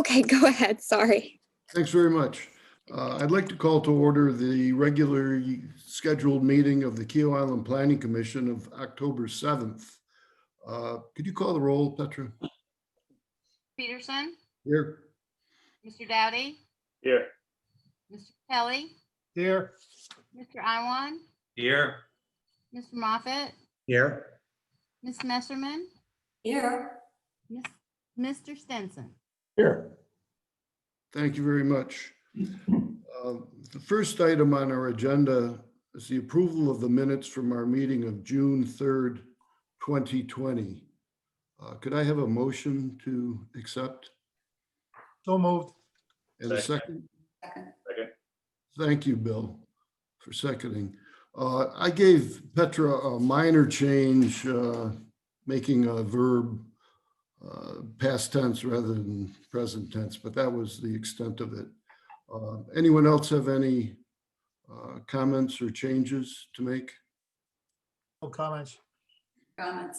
Okay, go ahead. Sorry. Thanks very much. I'd like to call to order the regularly scheduled meeting of the Keel Island Planning Commission of October 7th. Could you call the roll, Petra? Peterson, Here. Mr. Dowdy, Here. Mr. Kelly, Here. Mr. Iwan, Here. Mr. Moffett, Here. Ms. Messerman, Here. Mr. Stinson. Here. Thank you very much. The first item on our agenda is the approval of the minutes from our meeting of June 3rd, 2020. Could I have a motion to accept? So moved. And a second? Second. Thank you, Bill, for seconding. I gave Petra a minor change, making a verb past tense rather than present tense, but that was the extent of it. Anyone else have any comments or changes to make? No comments. Comments.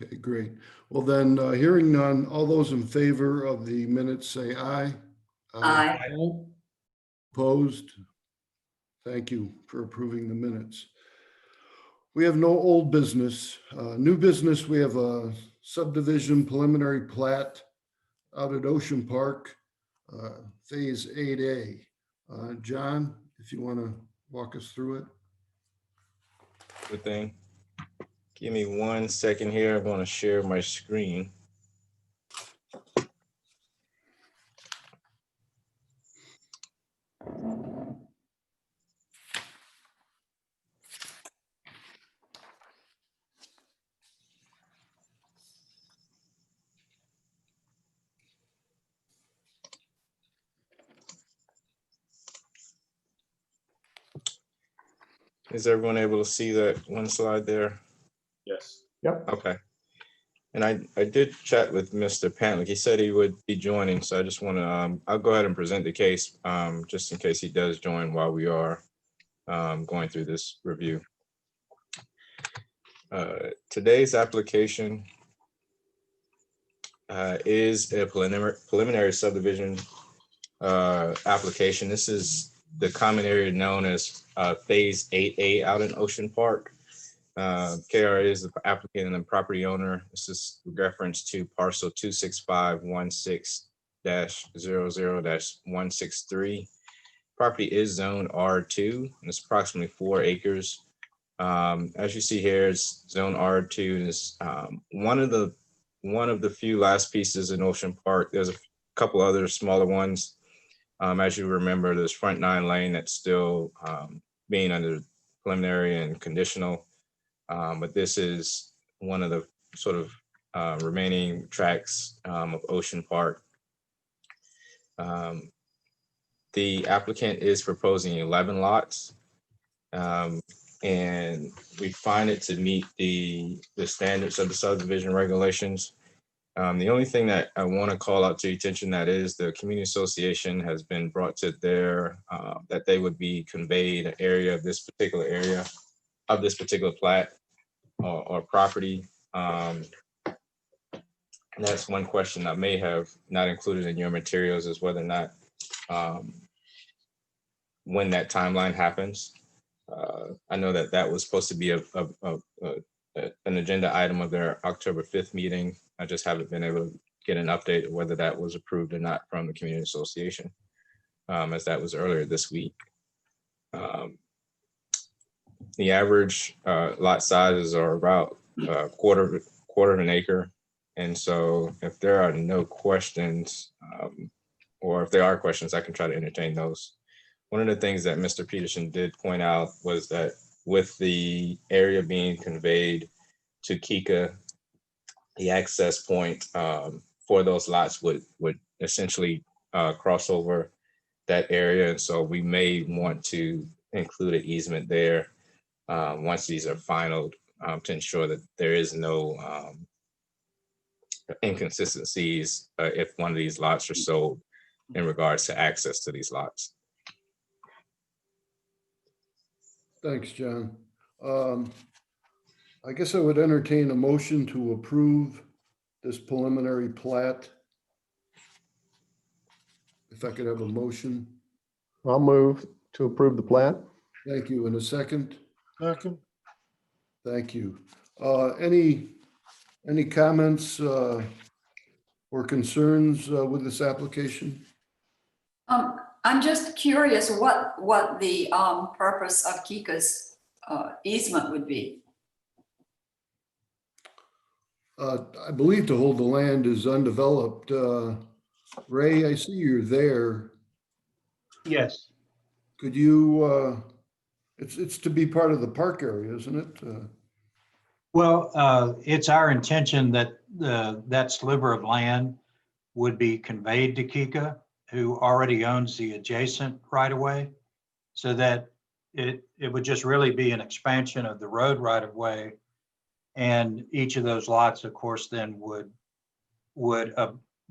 Okay, great. Well then, hearing none, all those in favor of the minutes say aye. Aye. Opposed? Thank you for approving the minutes. We have no old business. New business, we have a subdivision preliminary plat out at Ocean Park, Phase 8A. John, if you want to walk us through it. Good thing. Give me 1 second here. I'm going to share my screen. Is everyone able to see that one slide there? Yes. Yep. Okay. And I did chat with Mr. Pantlick. He said he would be joining, so I just want to, I'll go ahead and present the case just in case he does join while we are going through this review. Today's application is a preliminary subdivision application. This is the common area known as Phase 8A out in Ocean Park. KRA is the applicant and the property owner. This is reference to parcel 26516-00-163. Property is zone R2 and it's approximately 4 acres. As you see here, it's zone R2 and it's one of the few last pieces in Ocean Park. There's a couple other smaller ones. As you remember, there's front 9 lane that's still being under preliminary and conditional. But this is one of the sort of remaining tracks of Ocean Park. The applicant is proposing 11 lots. And we find it to meet the standards of the subdivision regulations. The only thing that I want to call out to your attention that is the community association has been brought to their that they would be conveyed an area of this particular plat or property. And that's one question I may have not included in your materials is whether or not when that timeline happens. I know that that was supposed to be an agenda item of their October 5th meeting. I just haven't been able to get an update of whether that was approved or not from the community association, as that was earlier this week. The average lot sizes are about quarter of an acre. And so if there are no questions, or if there are questions, I can try to entertain those. One of the things that Mr. Peterson did point out was that with the area being conveyed to Kika, the access point for those lots would essentially cross over that area. And so we may want to include an easement there once these are finalized to ensure that there is no inconsistencies if one of these lots are sold in regards to access to these lots. Thanks, John. I guess I would entertain a motion to approve this preliminary plat. If I could have a motion. I'll move to approve the plat. Thank you. In a second. Second. Thank you. Any comments or concerns with this application? I'm just curious what the purpose of Kika's easement would be. I believe to hold the land is undeveloped. Ray, I see you're there. Yes, Could you, it's to be part of the park area, isn't it? well, it's our intention that that sliver of land would be conveyed to Kika, who already owns the adjacent right-of-way, so that it would just really be an expansion of the road right-of-way. And each of those lots, of course, then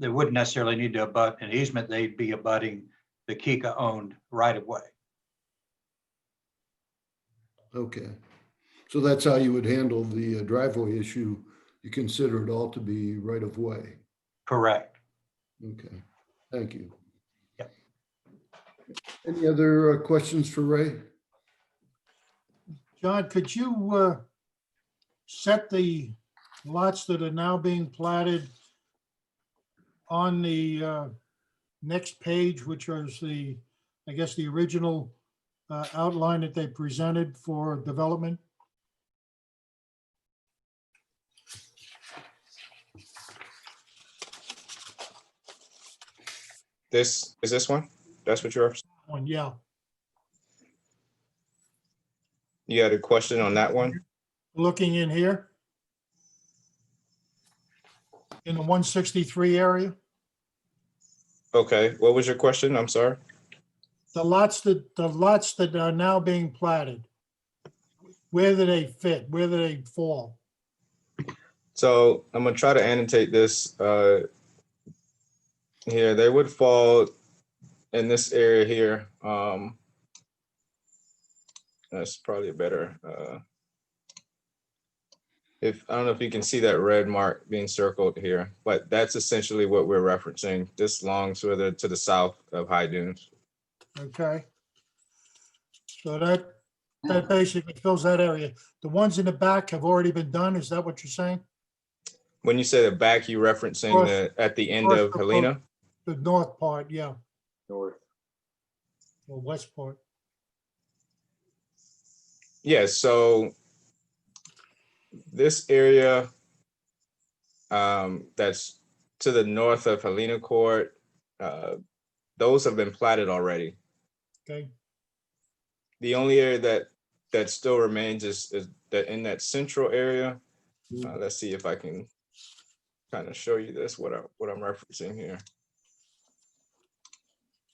they wouldn't necessarily need to abut an easement. They'd be abutting the Kika-owned right-of-way. Okay. So that's how you would handle the driveway issue. You consider it all to be right of way. Correct. Okay, thank you. Yep. Any other questions for Ray? John, could you set the lots that are now being platted on the next page, which was I guess, the original outline that they presented for development? This is this one? That's what you're, One, yeah. you had a question on that one? Looking in here. In the 163 area, Okay, what was your question? I'm sorry. the lots that are now being platted, where do they fit? Where do they fall? So I'm gonna try to annotate this here. They would fall in this area here. That's probably a better. I don't know if you can see that red mark being circled here, but that's essentially what we're referencing. This long further to the south of High Dunes. Okay. So that basically fills that area. The ones in the back have already been done. Is that what you're saying? When you say the back, you referencing North- at the end north of of Helena? The north part, yeah, North. or west part. Yeah, so this area that's to the north of Helena Court, those have been platted already. Okay, The only area that still remains is that in that central area. Let's see if I can kind of show you this, what I'm referencing here.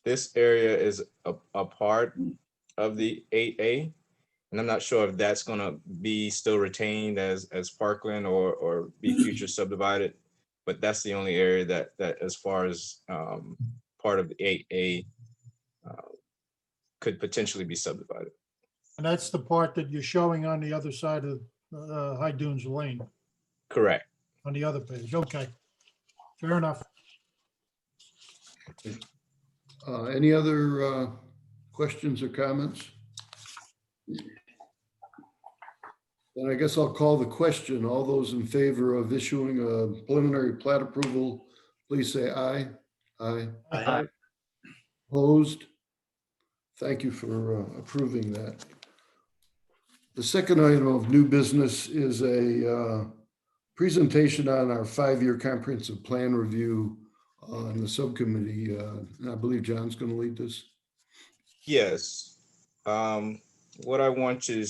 This area is a part of the 8A. And I'm not sure if that's gonna be still retained as parkland or be future subdivided, but that's the only area that as far as part of the 8A could potentially be subdivided. and that's the part that you're showing on the other side of High Dunes Lane, Correct. on the other page. Okay, fair enough. Any other questions or comments? Then I guess I'll call the question. All those in favor of issuing a preliminary plat approval, please say aye. Aye. Aye. Opposed? Thank you for approving that. The second item of new business is a presentation on our 5-year comprehensive plan review in the subcommittee. And I believe John's going to lead this. Yes. What I want to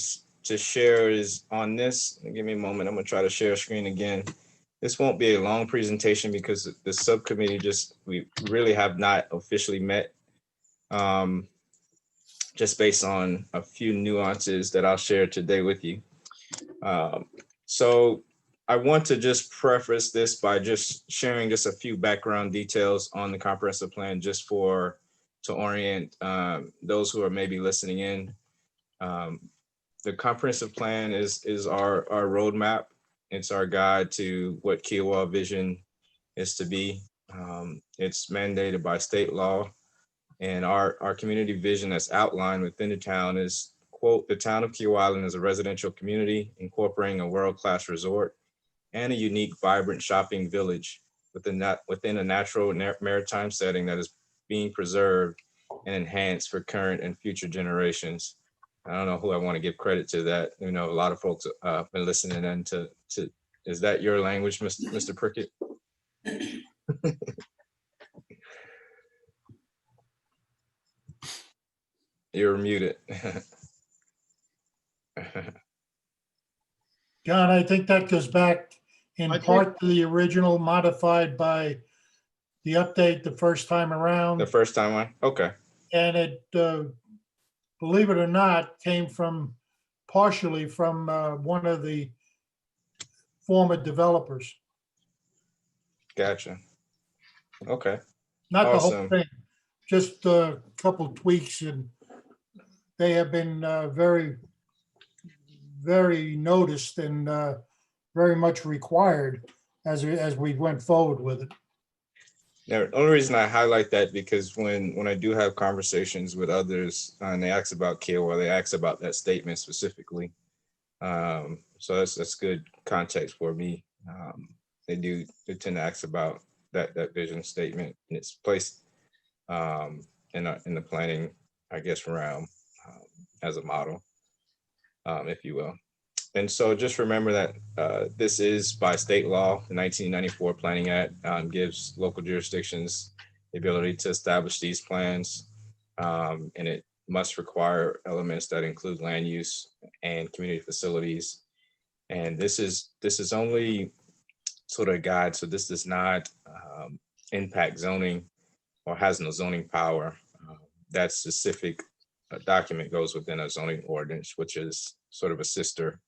share is on this, give me a moment, I'm gonna try to share screen again. This won't be a long presentation because the subcommittee we really have not officially met. Just based on a few nuances that I'll share today with you. So I want to just preface this by just sharing just a few background details on the comprehensive plan, just to orient those who are maybe listening in. The comprehensive plan is our roadmap. It's our guide to what Kiowa vision is to be. It's mandated by state law. And our community vision that's outlined within the town is, quote, "The town of Kiowa Island is a residential community incorporating a world-class resort and a unique, vibrant shopping village within a natural maritime setting that is being preserved and enhanced for current and future generations." I don't know who I want to give credit to that. You know, a lot of folks have been listening in to, is that your language, Mr. Prickett? You're muted. John, I think that goes back in I think- part to the original, modified by the update the first time around. The first time on? Okay. And it, believe it or not, came from, partially from one of the former developers. Gotcha. Okay. Not the whole Awesome. thing, just a couple tweaks, and they have been very, very noticed and very much required as we went forward with it. Now, the only reason I highlight that because when I do have conversations with others and they ask about Kiowa, they ask about that statement specifically. So that's good context for me. They tend to ask about that vision statement and its place in the planning, I guess, realm as a model, if you will. And so just remember that this is by state law. The 1994 Planning Act gives local jurisdictions the ability to establish these plans. And it must require elements that include land use and community facilities. And this is only sort of a guide. So this does not impact zoning or has no zoning power. That specific document goes within a zoning ordinance, which is sort of a sister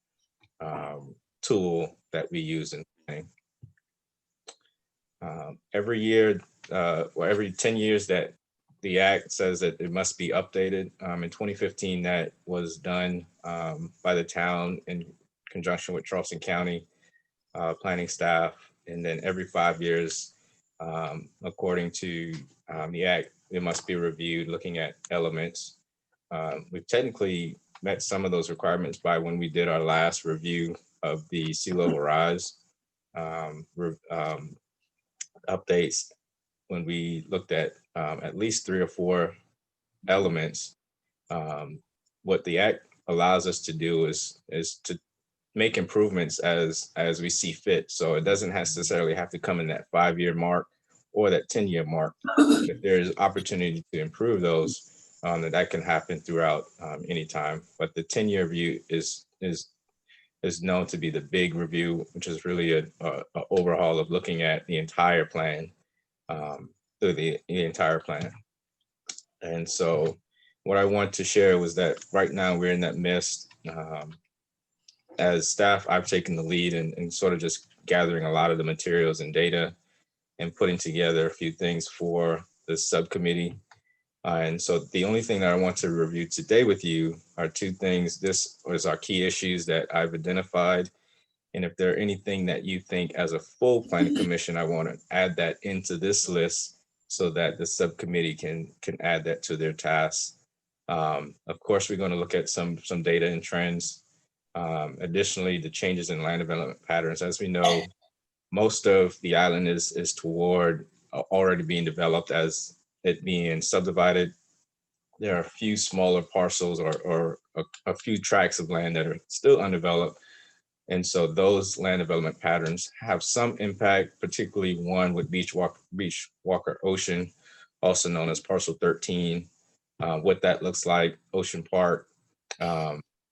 tool that we use in planning. Every year, or every 10 years that the act says that it must be updated. In 2015, that was done by the town in conjunction with Charleston County planning staff. And then every 5 years, according to the act, it must be reviewed looking at elements. We've technically met some of those requirements by when we did our last review of the sea level rise updates, when we looked at least 3 or 4 elements. What the act allows us to do is to make improvements as we see fit. So it doesn't necessarily have to come in that 5-year mark or that 10-year mark. If there's opportunity to improve those, that can happen throughout any time. But the 10-year view is known to be the big review, which is really a overhaul of looking at the entire plan, through the entire plan. And so what I want to share was that right now we're in that midst. As staff, I've taken the lead in sort of just gathering a lot of the materials and data and putting together a few things for the subcommittee. And so the only thing that I want to review today with you are 2 things. This was our key issues that I've identified. And if there are anything that you think as a full planning commission, I want to add that into this list so that the subcommittee can add that to their tasks. Of course, we're going to look at some data and trends. Additionally, the changes in land development patterns. As we know, most of the island is toward already being developed as it being subdivided. There are a few smaller parcels or a few tracts of land that are still undeveloped. And so those land development patterns have some impact, particularly one with Beachwalker Ocean, also known as Parcel 13. What that looks like, Ocean Park.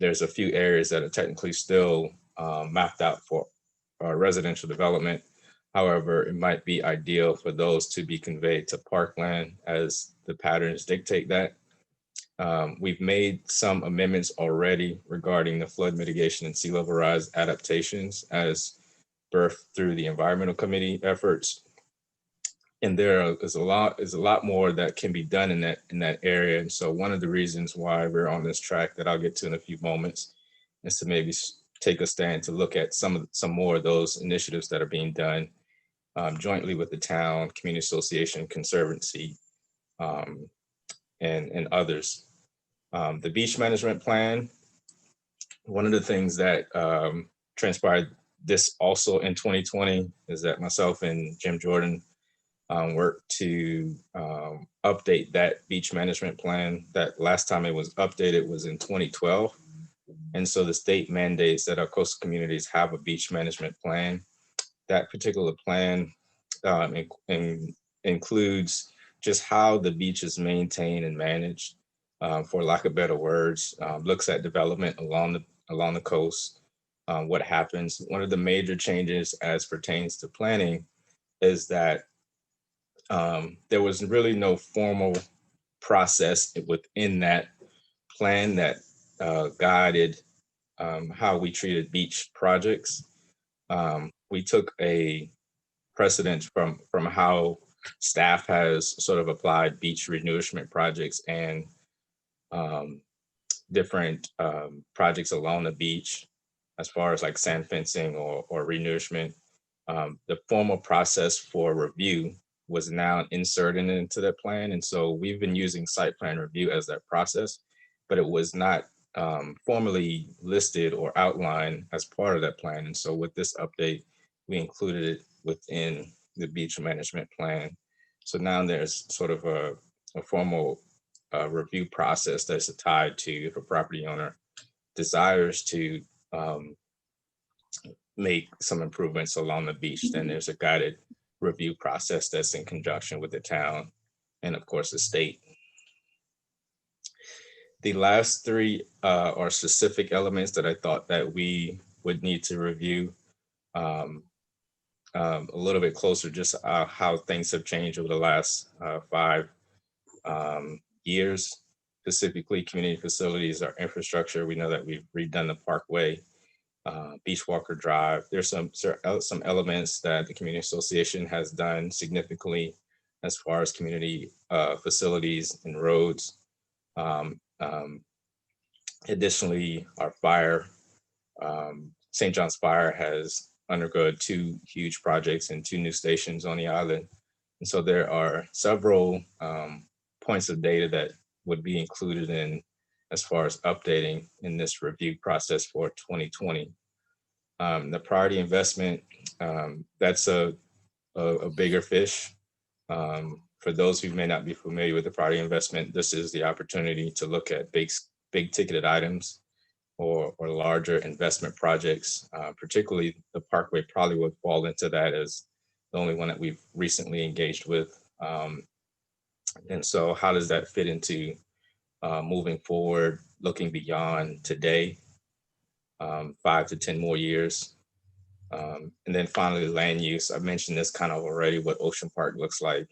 There's a few areas that are technically still mapped out for residential development. However, it might be ideal for those to be conveyed to parkland as the patterns dictate that. We've made some amendments already regarding the flood mitigation and sea level rise adaptations as birthed through the environmental committee efforts. And there is a lot more that can be done in that area. And so one of the reasons why we're on this track that I'll get to in a few moments is to maybe take a stand to look at some more of those initiatives that are being done jointly with the town, community association, conservancy, and others. The beach management plan, one of the things that transpired this also in 2020 is that myself and Jim Jordan worked to update that beach management plan. That last time it was updated was in 2012. And so the state mandates that our coastal communities have a beach management plan. That particular plan includes just how the beach is maintained and managed, for lack of better words, looks at development along the coast, what happens. One of the major changes as pertains to planning is that there was really no formal process within that plan that guided how we treated beach projects. We took a precedent from how staff has sort of applied beach renourishment projects and different projects along the beach as far as like sand fencing or renourishment. The formal process for review was now inserted into that plan. And so we've been using site plan review as that process, but it was not formally listed or outlined as part of that plan. And so with this update, we included it within the beach management plan. So now there's sort of a formal review process that's tied to if a property owner desires to make some improvements along the beach, then there's a guided review process that's in conjunction with the town and of course the state. The last three are specific elements that I thought that we would need to review a little bit closer, just how things have changed over the last 5 years, specifically community facilities, our infrastructure. We know that we've redone the Parkway, Beach Walker Drive. There's some elements that the Community Association has done significantly as far as community facilities and roads. Additionally, our fire, St. John's Fire has undergone 2 huge projects and 2 new stations on the island. And so there are several points of data that would be included in as far as updating in this review process for 2020. The priority investment, that's a bigger fish. For those who may not be familiar with the priority investment, this is the opportunity to look at big ticketed items or larger investment projects. Particularly the Parkway probably would fall into that as the only one that we've recently engaged with. And so how does that fit into moving forward, looking beyond today, 5 to 10 more years? And then finally, land use. I mentioned this kind of already, what Ocean Park looks like,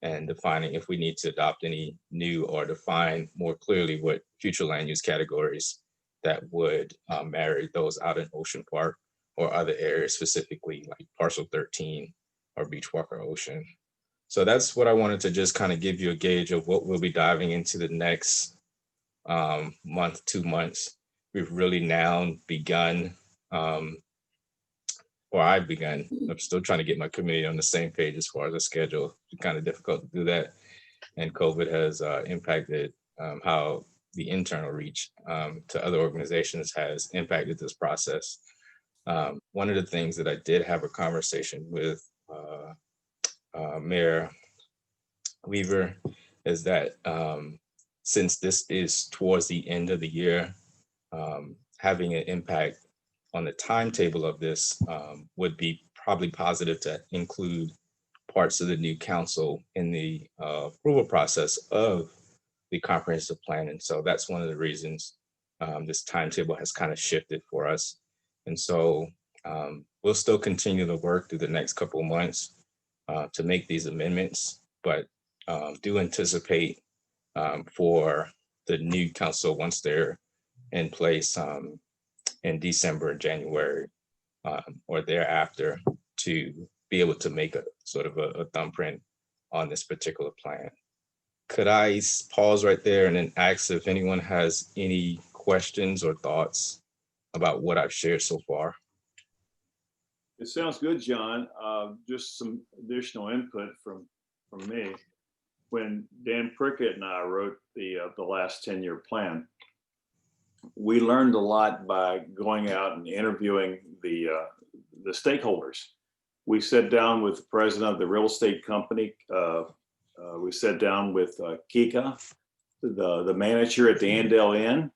and defining if we need to adopt any new or define more clearly what future land use categories that would marry those out in Ocean Park or other areas, specifically like Parcel 13 or Beach Walker Ocean. So that's what I wanted to just kind of give you a gauge of what we'll be diving into the next month, 2 months. We've really now begun, or I've begun. I'm still trying to get my committee on the same page as far as the schedule. It's kind of difficult to do that. And COVID has impacted how the internal reach to other organizations has impacted this process. One of the things that I did have a conversation with Mayor Weaver is that since this is towards the end of the year, having an impact on the timetable of this would be probably positive to include parts of the new council in the approval process of the comprehensive plan. And so that's one of the reasons this timetable has kind of shifted for us. And so we'll still continue to work through the next couple of months to make these amendments, but do anticipate for the new council, once they're in place in December and January or thereafter, to be able to make a sort of a thumbprint on this particular plan. Could I pause right there and then ask if anyone has any questions or thoughts about what I've shared so far? It sounds good, John. Just some additional input from me. when Dan Prickett and I wrote the last 10-year plan, we learned a lot by going out and interviewing the stakeholders. We sat down with the president of the real estate company. We sat down with Kika, the manager at the Andale Inn.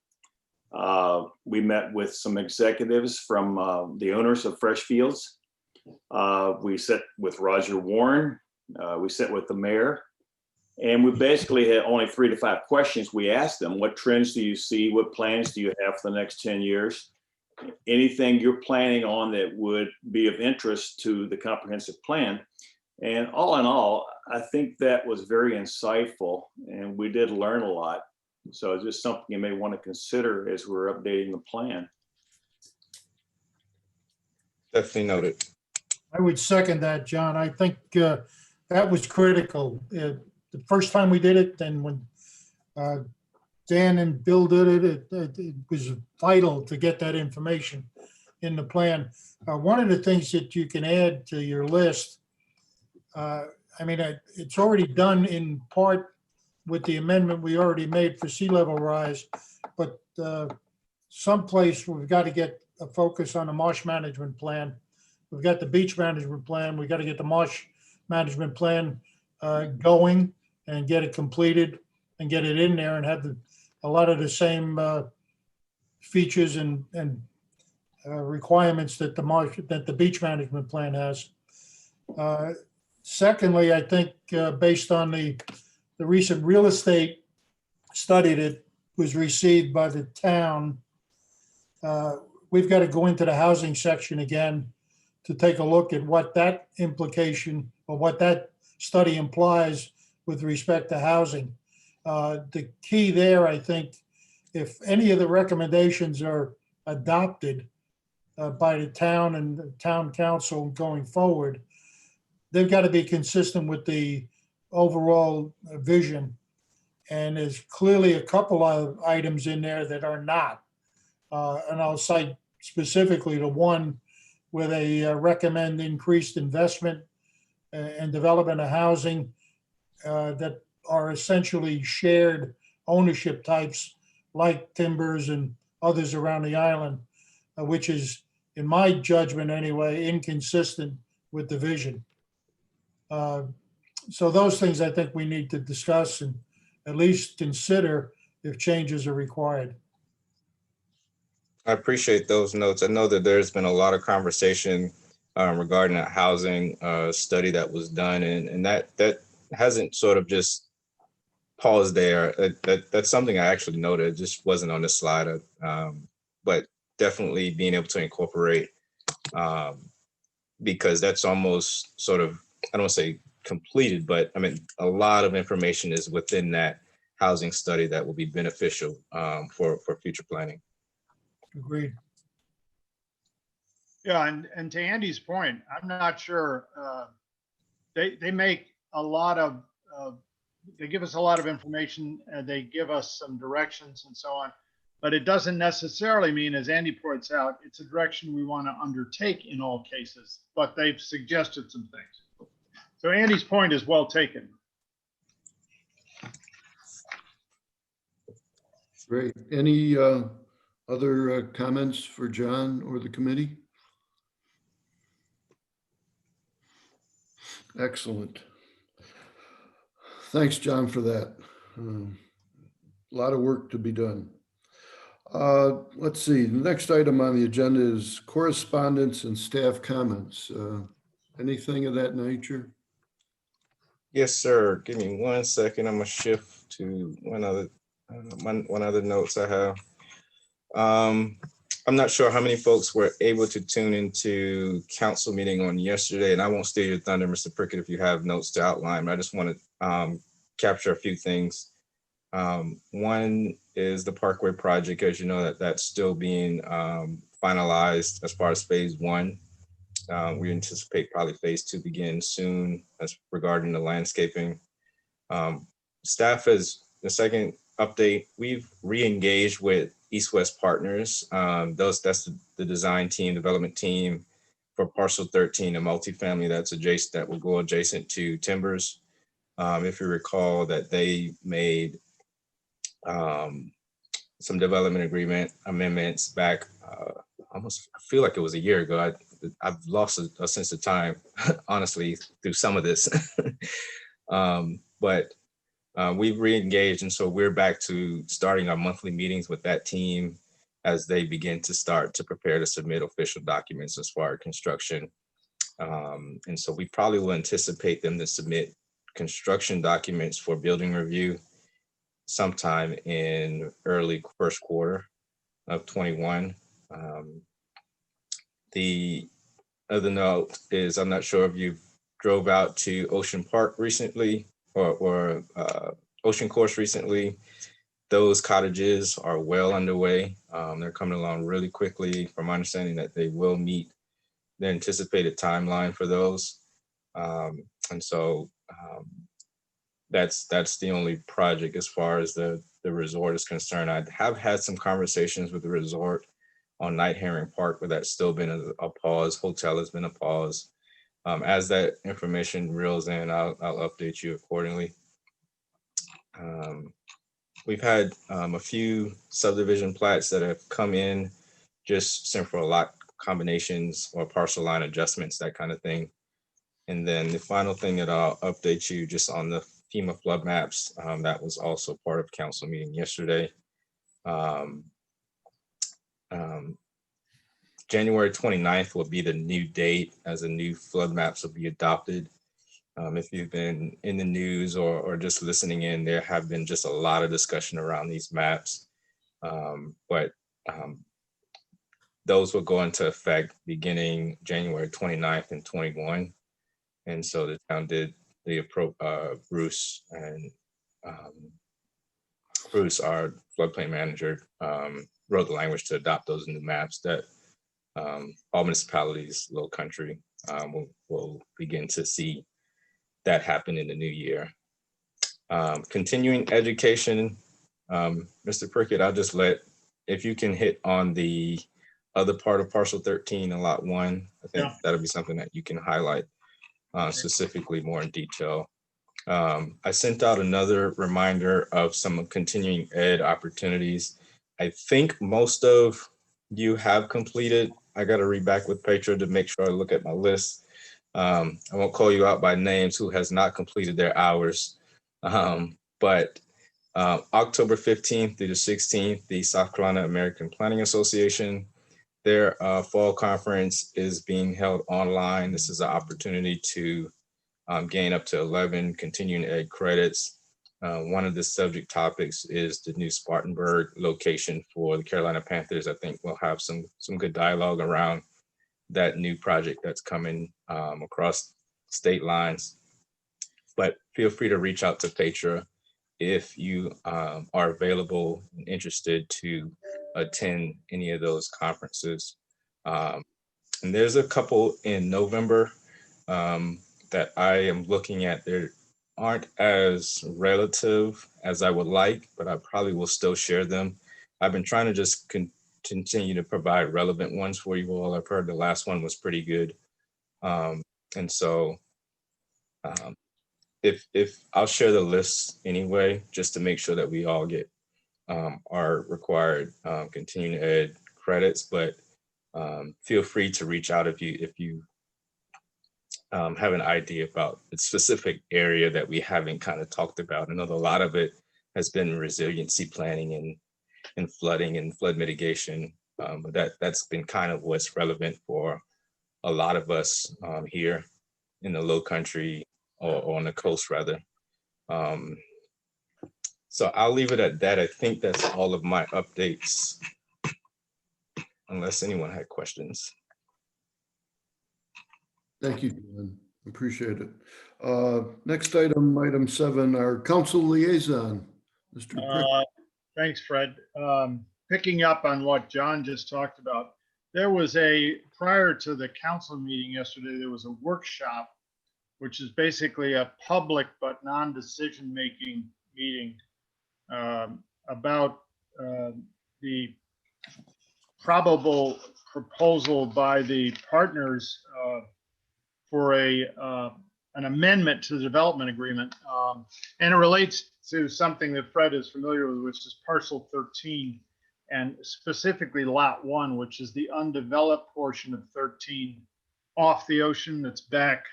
We met with some executives from the owners of Fresh Fields. We sat with Roger Warren. We sat with the mayor. And we basically had only 3 to 5 questions. We asked them, what trends do you see? What plans do you have for the next 10 years? Anything you're planning on that would be of interest to the comprehensive plan? And all in all, I think that was very insightful, and we did learn a lot. So it's just something you may want to consider as we're updating the plan. Definitely noted. I would second that, John. I think that was critical. The first time we did it, and when Dan and Bill did it, it was vital to get that information in the plan. One of the things that you can add to your list, it's already done in part with the amendment we already made for sea level rise, but someplace we've got to get a focus on the marsh management plan. We've got the beach management plan. We've got to get the marsh management plan going and get it completed and get it in there and have a lot of the same features and requirements that the beach management plan has. Secondly, I think based on the recent real estate study that was received by the town, we've got to go into the housing section again to take a look at what that implication or what that study implies with respect to housing. The key there, I think, if any of the recommendations are adopted by the town and the town council going forward, they've got to be consistent with the overall vision. And there's clearly a couple of items in there that are not. And I'll cite specifically the one where they recommend increased investment and development of housing that are essentially shared ownership types like Timbers and others around the island, which is, in my judgment anyway, inconsistent with the vision. So those things I think we need to discuss and at least consider if changes are required. I appreciate those notes. I know that there's been a lot of conversation regarding a housing study that was done, and that hasn't sort of just paused there. That's something I actually noted. It just wasn't on the slide, but definitely being able to incorporate because that's almost sort of, I don't want to say completed, but I mean, a lot of information is within that housing study that will be beneficial for future planning. Agreed. Yeah, and to Andy's point, I'm not sure, they make a lot of, they give us a lot of information and they give us some directions and so on, but it doesn't necessarily mean, as Andy points out, it's a direction we want to undertake in all cases, but they've suggested some things. So Andy's point is well taken. Great. Any other comments for John or the committee? Excellent. Thanks, John, for that. A lot of work to be done. Let's see. The next item on the agenda is correspondence and staff comments. Anything of that nature? Yes, sir. Give me 1 second. I'm gonna shift to one other notes I have. I'm not sure how many folks were able to tune into council meeting on yesterday, and I won't steal your thunder, Mr. Prickett, if you have notes to outline, but I just want to capture a few things. One is the Parkway project, as you know, that's still being finalized as far as phase 1. We anticipate probably phase 2 begin soon as regarding the landscaping. Staff has, the second update, we've re-engaged with East West Partners. That's the design team, development team for parcel 13, a multifamily that's adjacent, that will go adjacent to Timbers. If you recall that they made some development agreement amendments back almost, I feel like it was a year ago. I've lost a sense of time, honestly, through some of this. But we've re-engaged, and so we're back to starting our monthly meetings with that team as they begin to start to prepare to submit official documents as far as construction. And so we probably will anticipate them to submit construction documents for building review sometime in early first quarter of 21. The other note is, I'm not sure if you drove out to Ocean Park recently or Ocean Course recently. Those cottages are well underway. They're coming along really quickly, from my understanding that they will meet the anticipated timeline for those. And so that's the only project as far as the resort is concerned. I have had some conversations with the resort on Night Herring Park, but that's still been a pause. Hotel has been a pause. As that information reels in, I'll update you accordingly. We've had a few subdivision plats that have come in, just central lot combinations or parcel line adjustments, that kind of thing. And then the final thing that I'll update you just on the FEMA flood maps, that was also part of council meeting yesterday. January 29th will be the new date as the new flood maps will be adopted. If you've been in the news or just listening in, there have been just a lot of discussion around these maps. But those will go into effect beginning January 29th and 21. And so the town did Bruce, our floodplain manager, wrote the language to adopt those new maps that all municipalities, Low Country, will begin to see that happen in the new year. Continuing education, Mr. Prickett, I'll just if you can hit on the other part of parcel 13 and lot 1, I think that'll be something that you can highlight specifically more in detail. I sent out another reminder of some continuing ed opportunities. I think most of you have completed. I got to read back with Petra to make sure I look at my list. I won't call you out by names who has not completed their hours. But October 15th through the 16th, the South Carolina American Planning Association, their fall conference is being held online. This is an opportunity to gain up to 11 continuing ed credits. One of the subject topics is the new Spartanburg location for the Carolina Panthers. I think we'll have some good dialogue around that new project that's coming across state lines. But feel free to reach out to Petra if you are available and interested to attend any of those conferences. And there's a couple in November that I am looking at. There aren't as relative as I would like, but I probably will still share them. I've been trying to just continue to provide relevant ones for you all. I've heard the last one was pretty good. And so if I'll share the list anyway, just to make sure that we all get our required continuing ed credits, but feel free to reach out if you have an idea about the specific area that we haven't kind of talked about. I know a lot of it has been resiliency planning and flooding and flood mitigation, but that's been kind of what's relevant for a lot of us here in the Low Country or on the coast rather. So I'll leave it at that. I think that's all of my updates, unless anyone had questions. Thank you, John. Appreciate it. Next item 7, our council liaison, Mr. Prickett. Thanks, Fred. Picking up on what John just talked about, there was prior to the council meeting yesterday, there was a workshop, which is basically a public but non-decision making meeting about the probable proposal by the partners for a an amendment to the development agreement. And it relates to something that Fred is familiar with, which is parcel 13, and specifically lot 1, which is the undeveloped portion of 13 off the ocean that's back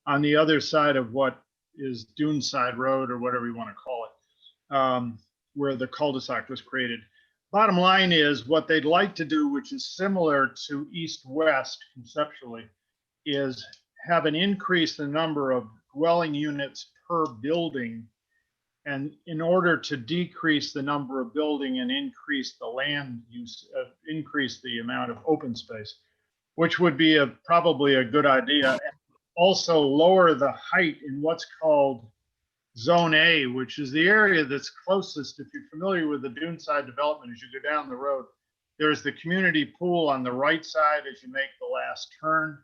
on the other side of what is Duneside Road, or whatever you want to call it, where the cul-de-sac was created. Bottom line is, what they'd like to do, which is similar to east-west conceptually, is have an increase in the number of dwelling units per building. And in order to decrease the number of building and increase the land use, increase the amount of open space, which would be probably a good idea. And also lower the height in what's called Zone A, which is the area that's closest. If you're familiar with the Duneside development, as you go down the road, there's the community pool on the right side as you make the last turn.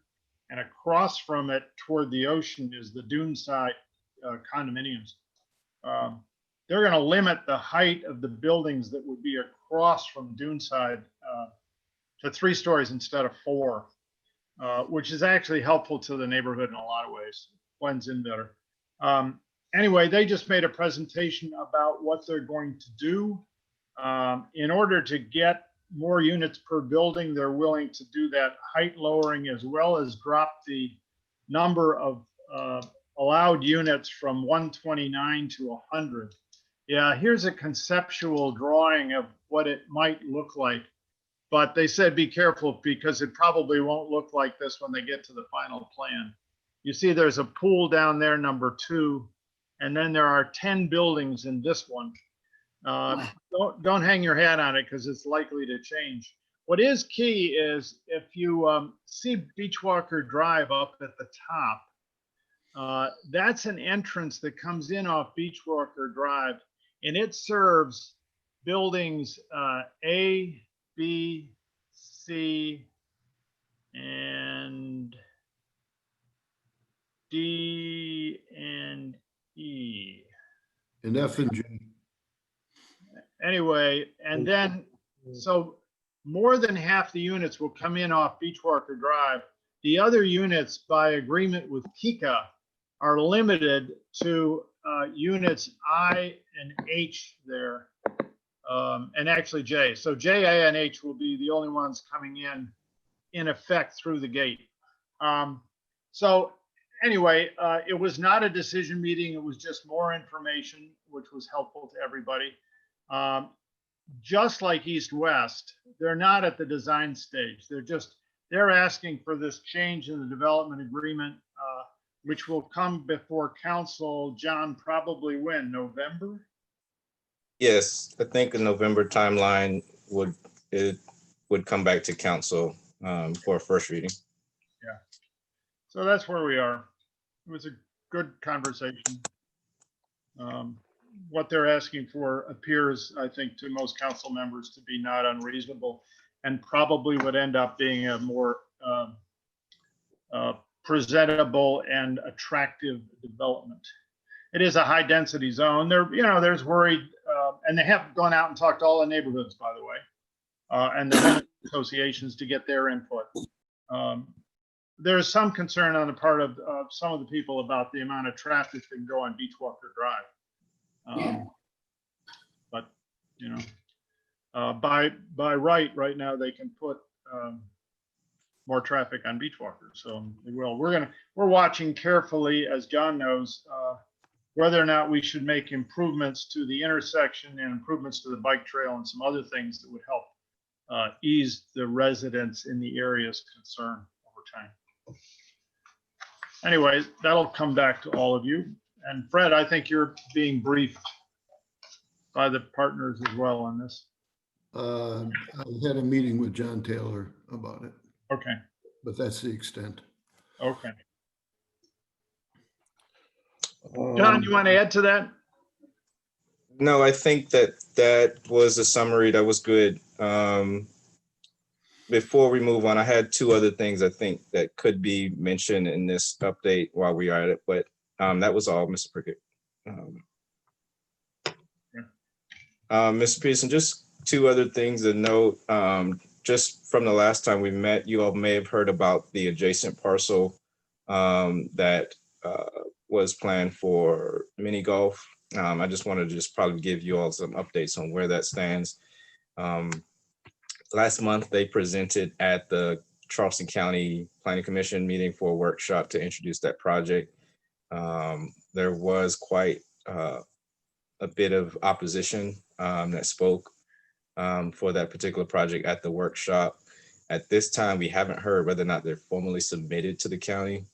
And across from it toward the ocean is the Duneside condominiums. They're going to limit the height of the buildings that would be across from Duneside to 3 stories instead of 4, which is actually helpful to the neighborhood in a lot of ways. Blends in better. Anyway, they just made a presentation about what they're going to do. In order to get more units per building, they're willing to do that height lowering, as well as drop the number of allowed units from 129 to 100. Yeah, here's a conceptual drawing of what it might look like. But they said be careful, because it probably won't look like this when they get to the final plan. You see there's a pool down there, number 2. And then there are 10 buildings in this one. Don't hang your hat on it, because it's likely to change. What is key is, if you see Beachwalker Drive up at the top, that's an entrance that comes in off Beachwalker Drive, and it serves buildings A, B, C, and D, and E. And F and G. Anyway, and then, so more than half the units will come in off Beachwalker Drive. The other units, by agreement with Kika, are limited to units I and H there, and actually J. So J, A, and H will be the only ones coming in effect through the gate. So anyway, it was not a decision meeting. It was just more information, which was helpful to everybody. Just like East-West, they're not at the design stage. They're asking for this change in the development agreement, which will come before council. John, probably when? November? Yes, I think a November timeline would come back to council for a first reading. Yeah. So that's where we are. It was a good conversation. What they're asking for appears, I think, to most council members to be not unreasonable, and probably would end up being a more presentable and attractive development. It is a high density zone. There's worried, and they have gone out and talked to all the neighborhoods, by the way, and the associations to get their input. There's some concern on the part of some of the people about the amount of traffic that can go on Beachwalker Drive. But by right now they can put more traffic on Beachwalker, so they will. We're watching carefully, as John knows, whether or not we should make improvements to the intersection and improvements to the bike trail and some other things that would help ease the residents in the area's concern over time. Anyway, that'll come back to all of you. And Fred, I think you're being briefed by the partners as well on this. I had a meeting with John Taylor about it, Okay, but that's the extent. okay. John, you want to add to that? No, I think that was a summary. That was good. Before we move on, I had 2 other things I think that could be mentioned in this update while we are at it, but that was all, Mr. Prickett. Mr. Peterson, just 2 other things to note. Just from the last time we met, you all may have heard about the adjacent parcel that was planned for mini golf. I just wanted to just probably give you all some updates on where that stands. Last month, they presented at the Charleston County Planning Commission meeting for a workshop to introduce that project. There was quite a bit of opposition that spoke for that particular project at the workshop. At this time, we haven't heard whether or not they're formally submitted to the county,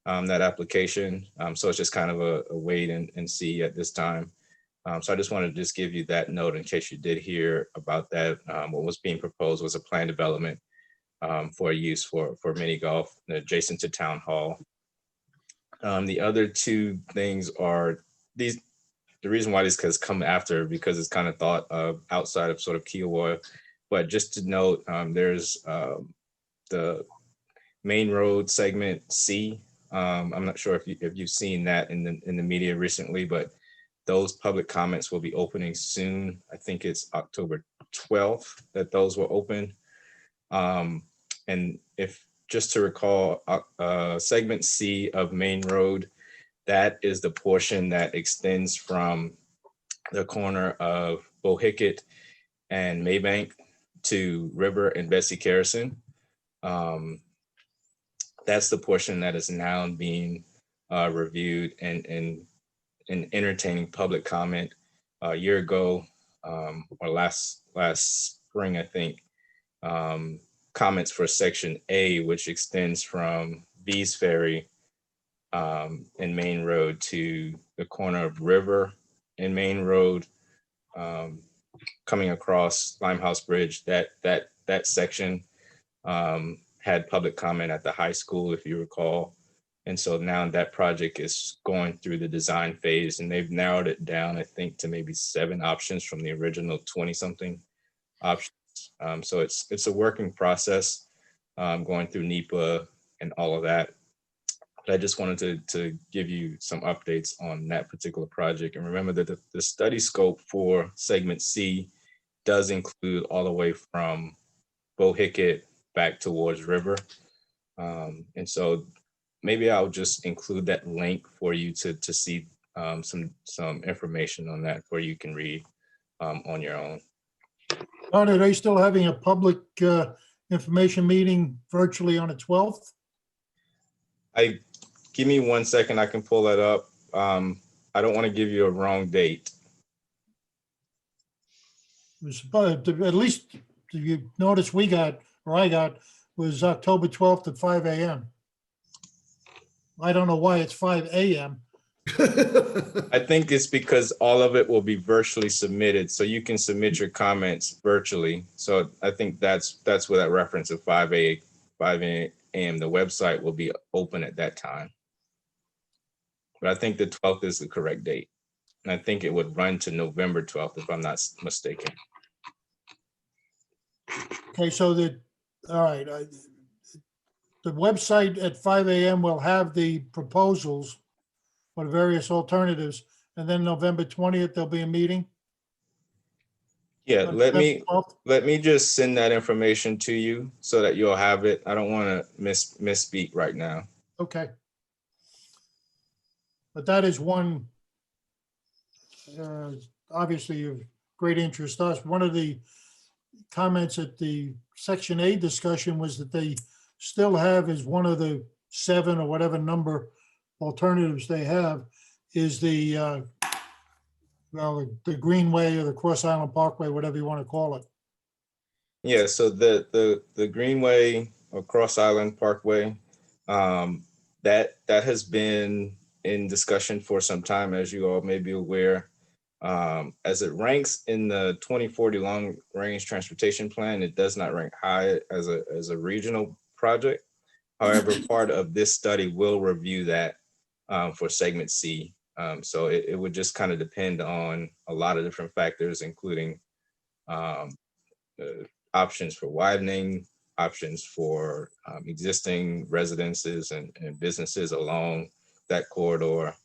that application. So it's just kind of a wait and see at this time. So I just wanted to just give you that note in case you did hear about that. What was being proposed was a plan development for use for mini golf adjacent to Town Hall. The other two things are these. The reason why this has come after, because it's kind of thought of outside of sort of Kiowa, but just to note, there's the main road segment C. I'm not sure if you've seen that in the media recently, but those public comments will be opening soon. I think it's October 12th that those will open. And if just to recall, segment C of Main Road, that is the portion that extends from the corner of Bohicket and Maybank to River and Bessie Carrison. That's the portion that is now being reviewed and entertaining public comment. A year ago, or last spring, I think, comments for section A, which extends from Bees Ferry and Main Road to the corner of River and Main Road, coming across Limehouse Bridge. That section had public comment at the high school, if you recall. And so now that project is going through the design phase, and they've narrowed it down, I think, to maybe 7 options from the original 20-something options. So it's a working process, going through NEPA and all of that. But I just wanted to give you some updates on that particular project. And remember that the study scope for segment C does include all the way from Bohicket back towards River. And so maybe I'll just include that link for you to see some information on that where you can read on your own. Are they still having a public information meeting virtually on the 12th? Give me 1 second, I can pull that up. I don't want to give you a wrong date. It was at least you notice we got, or I got, was October 12th at 5 a.m. I don't know why it's 5 a.m. I think it's because all of it will be virtually submitted, so you can submit your comments virtually. So I think that's where that reference of 5 a.m. The website will be open at that time. But I think the 12th is the correct date. And I think it would run to November 12th, if I'm not mistaken. Okay, so all right. The website at 5 a.m. will have the proposals for the various alternatives. And then November 20th, there'll be a meeting. Yeah, let me 12th? just send that information to you so that you'll have it. I don't want to misspeak right now. Okay. But that is one, obviously of great interest to us. One of the comments at the Section A discussion was that they still have as one of the 7 or whatever number alternatives they have is the Greenway or the Cross Island Parkway, whatever you want to call it. Yeah, so the Greenway or Cross Island Parkway, that has been in discussion for some time, as you all may be aware. As it ranks in the 2040 Long Range Transportation Plan, it does not rank high as a regional project. However, part of this study will review that for segment C. So it would just kind of depend on a lot of different factors, including options for widening, options for existing residences and businesses along that corridor.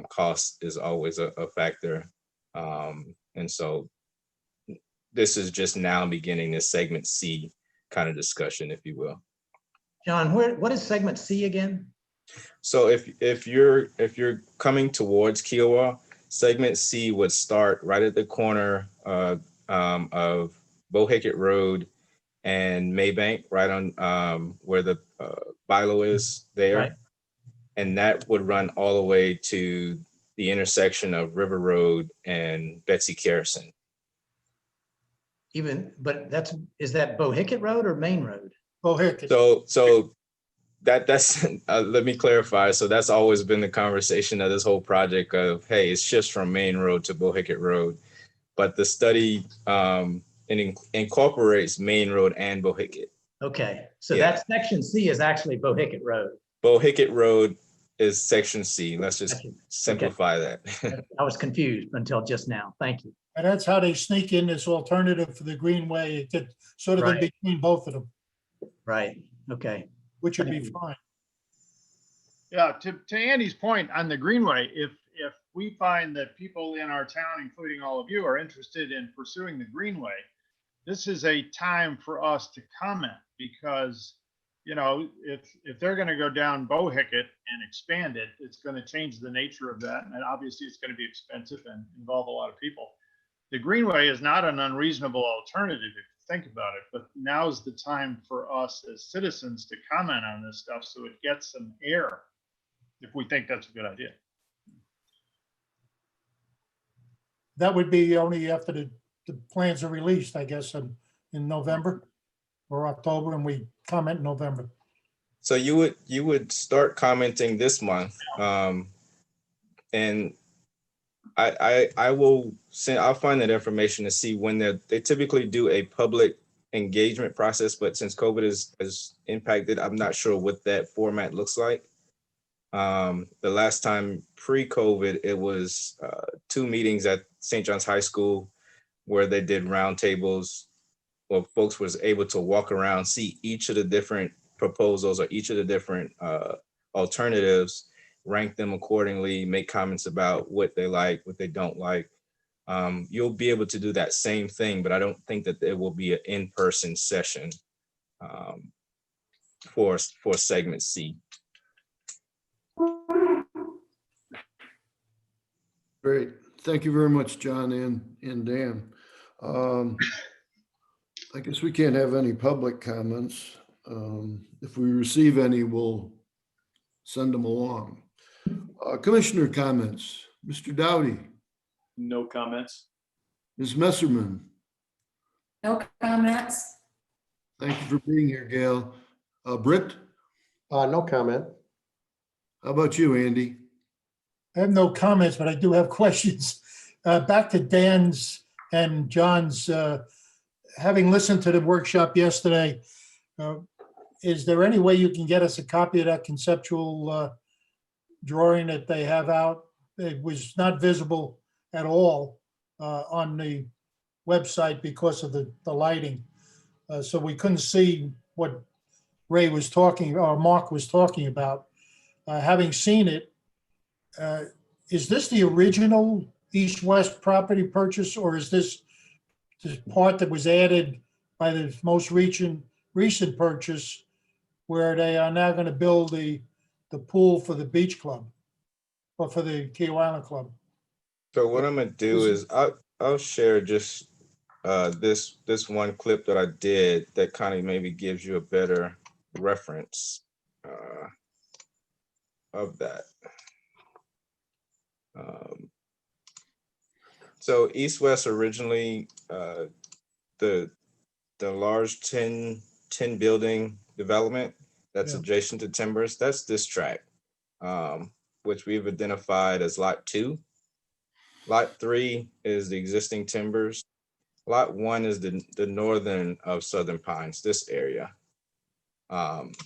Cost is always a factor. And so this is just now beginning this segment C kind of discussion, if you will. John, what is segment C again? So if you're coming towards Kiowa, segment C would start right at the corner of Bohicket Road and Maybank, right on where the Bilo is there. Right. And that would run all the way to the intersection of River Road and Betsy Carson. But is that Bohicket Road or Main Road? Bohicket. So that's let me clarify. So that's always been the conversation of this whole project of, hey, it's just from Main Road to Bohicket Road, but the study incorporates Main Road and Bohicket. Okay, so Yeah. that section C is actually Bohicket Road. Bohicket Road is section C. Let's just Gotcha. simplify that. I was confused until just now. Thank you. And that's how they sneak in this alternative for the Greenway, it could sort of in Right. between both of them, Right, okay. which would be fine. Yeah, to Andy's point on the Greenway, if we find that people in our town, including all of you, are interested in pursuing the Greenway, this is a time for us to comment because, you know, if they're going to go down Bohicket and expand it, it's going to change the nature of that. And obviously it's going to be expensive and involve a lot of people. The Greenway is not an unreasonable alternative if you think about it, but now's the time for us as citizens to comment on this stuff so it gets some air if we think that's a good idea. That would be only after the plans are released, I guess, in November or October, and we comment in November. So you would start commenting this month, and I'll find that information to see when they typically do a public engagement process, but since COVID has impacted, I'm not sure what that format looks like. The last time pre-COVID, it was 2 meetings at St. John's High School where they did roundtables where folks was able to walk around, see each of the different proposals or each of the different alternatives, rank them accordingly, make comments about what they like, what they don't like. You'll be able to do that same thing, but I don't think that there will be an in-person session for segment C. Great. Thank you very much, John and Dan. I guess we can't have any public comments. If we receive any, we'll send them along. Commissioner comments, Mr. Dowdy, No comments. Ms. Messerman. No comments? Thank you for being here, Gail. Britt, No comment. how about you, Andy? I have no comments, but I do have questions. Back to Dan's and John's, having listened to the workshop yesterday, is there any way you can get us a copy of that conceptual drawing that they have out? It was not visible at all on the website because of the lighting. So we couldn't see what Ray was talking, or Mark was talking about. Having seen it, is this the original east-west property purchase, or is this the part that was added by the most recent purchase where they are now going to build the pool for the beach club or for the Kiowa Island Club? So what I'm gonna do is I'll share just this one clip that I did that kind of maybe gives you a better reference of that. So East West originally, the large 10 building development that's Yeah. adjacent to Timbers, that's this tract, which we've identified as Lot 2. Lot 3 is the existing Timbers. Lot 1 is the northern of Southern Pines, this area.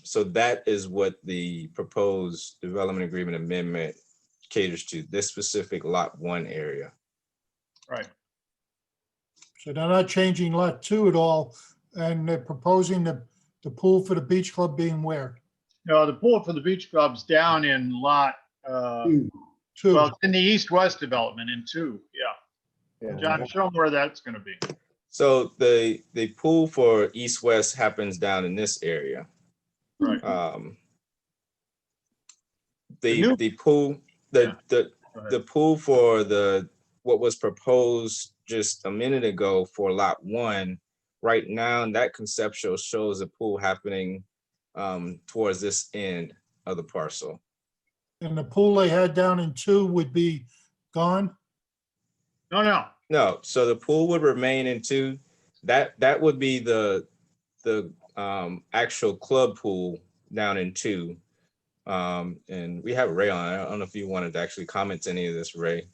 So that is what the proposed development agreement amendment caters to, this specific Lot 1 area. Right. So they're not changing lot 2 at all, and they're proposing the pool for the beach club being where? No, the pool for the beach club's down in lot, Ooh, 2. well, it's in the east-west development in 2, yeah. Yeah. John, show them where that's gonna be. So the pool for East West happens down in this area. Right. new- the pool, the Go ahead. the pool for what was proposed just a minute ago for lot one, right now, that conceptual shows a pool happening towards this end of the parcel. And the pool they had down in 2 would be gone? No, No, so the pool would remain in two. That would be the actual club pool down in two. And we have Ray on. I don't know if you wanted to actually comment to any of this, Ray,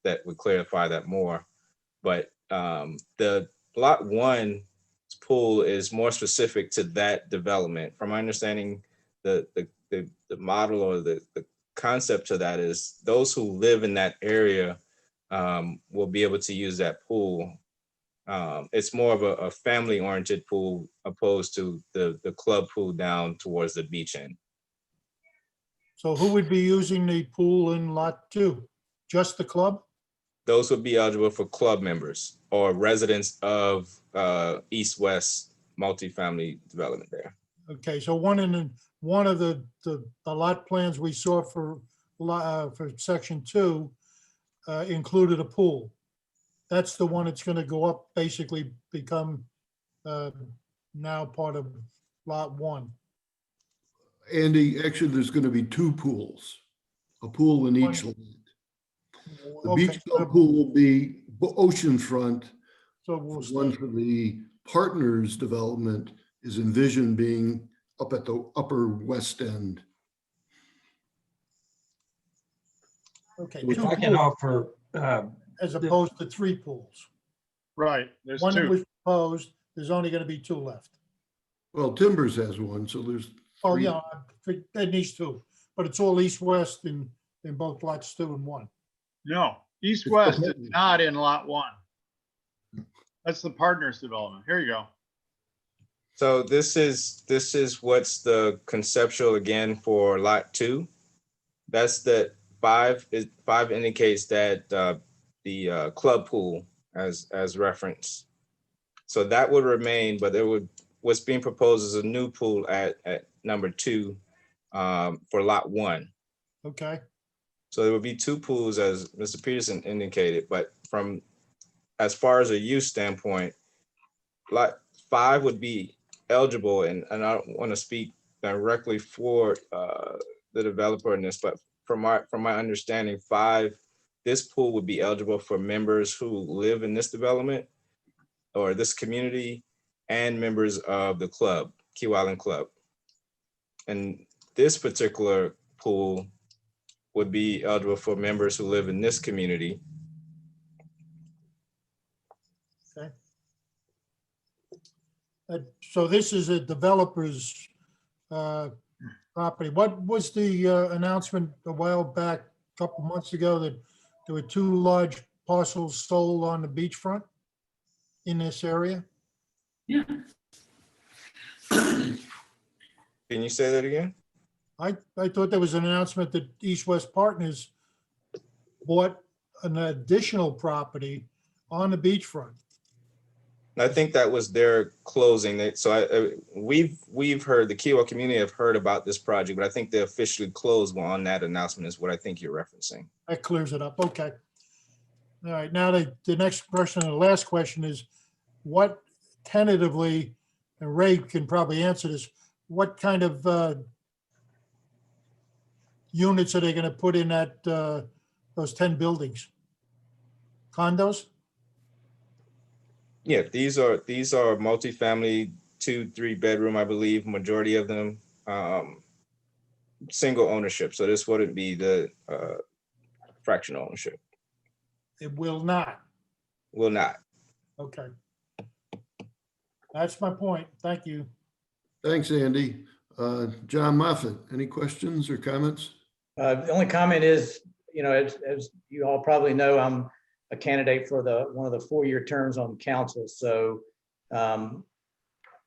that would clarify that more. But the lot one pool is more specific to that development. From my understanding, the model or the concept to that is those who live in that area will be able to use that pool. It's more of a family-oriented pool opposed to the club pool down towards the beach end. So who would be using the pool in lot 2? Just the club? Those would be eligible for club members or residents of East-West multifamily development there. Okay, so one of the lot plans we saw for section 2 included a pool. That's the one that's gonna go up, basically become now part of lot 1. Andy, actually, there's going to be 2 pools, a pool in each lot. The Okay, beach club pool will be oceanfront. so we'll The one stay. for the partners development is envisioned being up at the upper west end. Okay, If 2 I can pools offer, as opposed to 3 pools. right. There's One that two. was proposed, there's only gonna be 2 left. Well, Timbers has one, so there's Oh, 3. yeah, it needs 2, but it's all east-west in both lots 2 and 1. No, east-west is forbidden. not in lot one. That's the partners development. Here you go. So this is what's the conceptual again for lot two. That's the 5 indicates that the club pool as reference. So that would remain, but what's being proposed is a new pool at number 2 for lot 1. Okay, So there would be 2 pools as Mr. Peterson indicated, but as far as a use standpoint, lot 5 would be eligible, and I don't want to speak directly for the developer in this, but from my understanding, 5, this pool would be eligible for members who live in this development or this community and members of the club, Key Island Club. And this particular pool would be eligible for members who live in this community. okay. So this is a developer's property. What was the announcement a while back, a couple months ago, that there were 2 large parcels sold on the beachfront in this area? Yeah. Can you say that again? I thought there was an announcement that East West Partners bought an additional property on the beachfront. I think that was their closing. So we've heard, the Kiowa community have heard about this project, but I think they officially closed on that announcement is what I think you're referencing. That clears it up. Okay. All right. Now the next question, the last question is, what tentatively, and Ray can probably answer this, what kind of units are they going to put in that those 10 buildings? Condos? Yeah, these are multifamily, 2-3 bedroom, I believe, majority of them, single ownership. So this wouldn't be the fractional ownership. It will not. Will not. Okay. That's my point. Thank you. Thanks, Andy. John Moffett, any questions or comments? The only comment is, as you all probably know, I'm a candidate for one of the 4-year terms on council. So I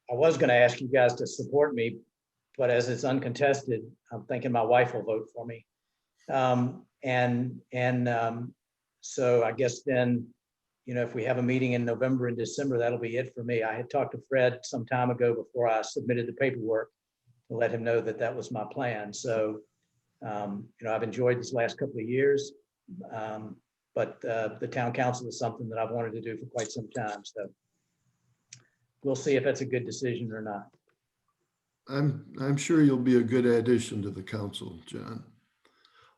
was going to ask you guys to support me, but as it's uncontested, I'm thinking my wife will vote for me. So I guess then, if we have a meeting in November and December, that'll be it for me. I had talked to Fred some time ago before I submitted the paperwork to let him know that that was my plan. So I've enjoyed this last couple of years. But the town council is something that I've wanted to do for quite some time. So we'll see if that's a good decision or not. I'm sure you'll be a good addition to the council, John.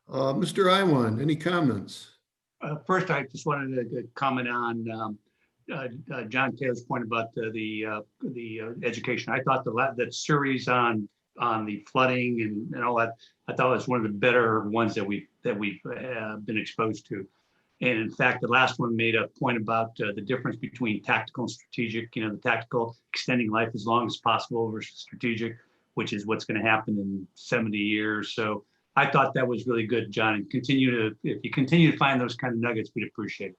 Mr. Iwan, any comments? First, I just wanted to comment on John Taylor's point about the education. I thought that series on the flooding and all that, I thought was one of the better ones that we've been exposed to. And in fact, the last one made a point about the difference between tactical and strategic. The tactical extending life as long as possible versus strategic, which is what's going to happen in 70 years. So I thought that was really good, John. And if you continue to find those kind of nuggets, we'd appreciate it.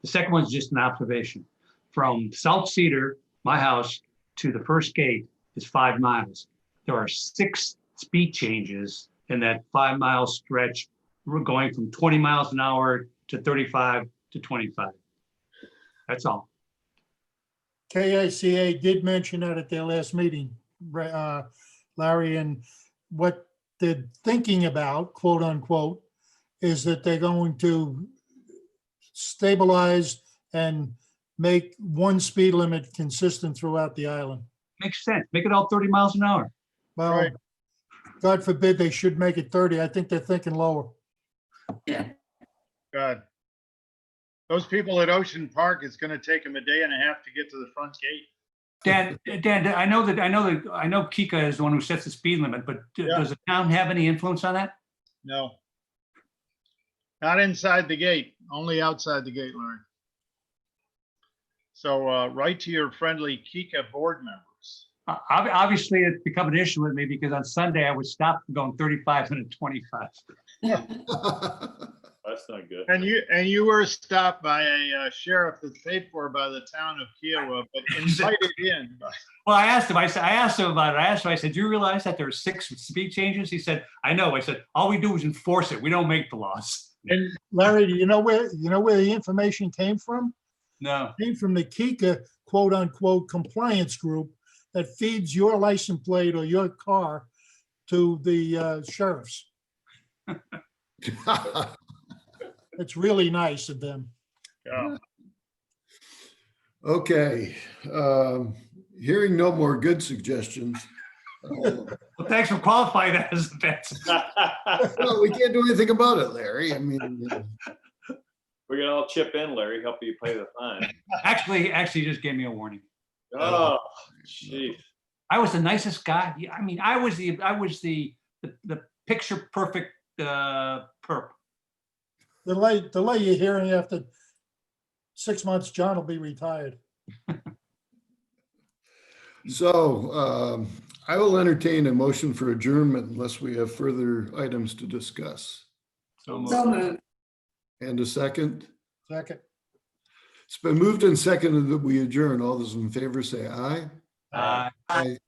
The second one's just an observation. From South Cedar, my house, to the first gate is 5 miles. There are 6 speed changes in that 5-mile stretch. We're going from 20 miles an hour to 35 to 25. That's all. KICA did mention that at their last meeting, Larry, and what they're thinking about, quote unquote, is that they're going to stabilize and make one speed limit consistent throughout the island. Makes sense. Make it all 30 miles an hour. Well, Right. God forbid they should make it 30. I think they're thinking lower. Yeah. God. Those people at Ocean Park, it's gonna take them a day and a half to get to the front gate. Dan, I know Kika is the one who sets the speed limit, but Yeah. does the town have any influence on that? No. Not inside the gate, only outside the gate, Larry. So write to your friendly Kika board members. Obviously, it's become an issue with me because on Sunday I was stopped from going 35 and 25. That's not good. And you were stopped by a sheriff that's paid for by the town of Kiowa, but invited in. Well, I asked him about it. I said, do you realize that there are 6 speed changes? He said, I know. I said, all we do is enforce it. We don't make the laws. And Larry, do you know where the information came from? No. Came from the Kika quote unquote compliance group that feeds your license plate or your car to the sheriffs. It's really nice of them. Yeah. Okay, hearing no more good suggestions. Well, thanks for qualifying that as a bet. Well, we can't do anything about it, Larry. I mean, We're gonna all chip in, Larry, help you pay the fine. Actually, he just gave me a warning. Oh, jeez. I was the nicest guy. I mean, I was the picture perfect perp. Delay your hearing after 6 months, John will be retired. so I will entertain a motion for adjournment unless we have further items to discuss. So So moved. And a second. Second. It's been moved and seconded that we adjourn. All those in favor say aye. uh, Aye.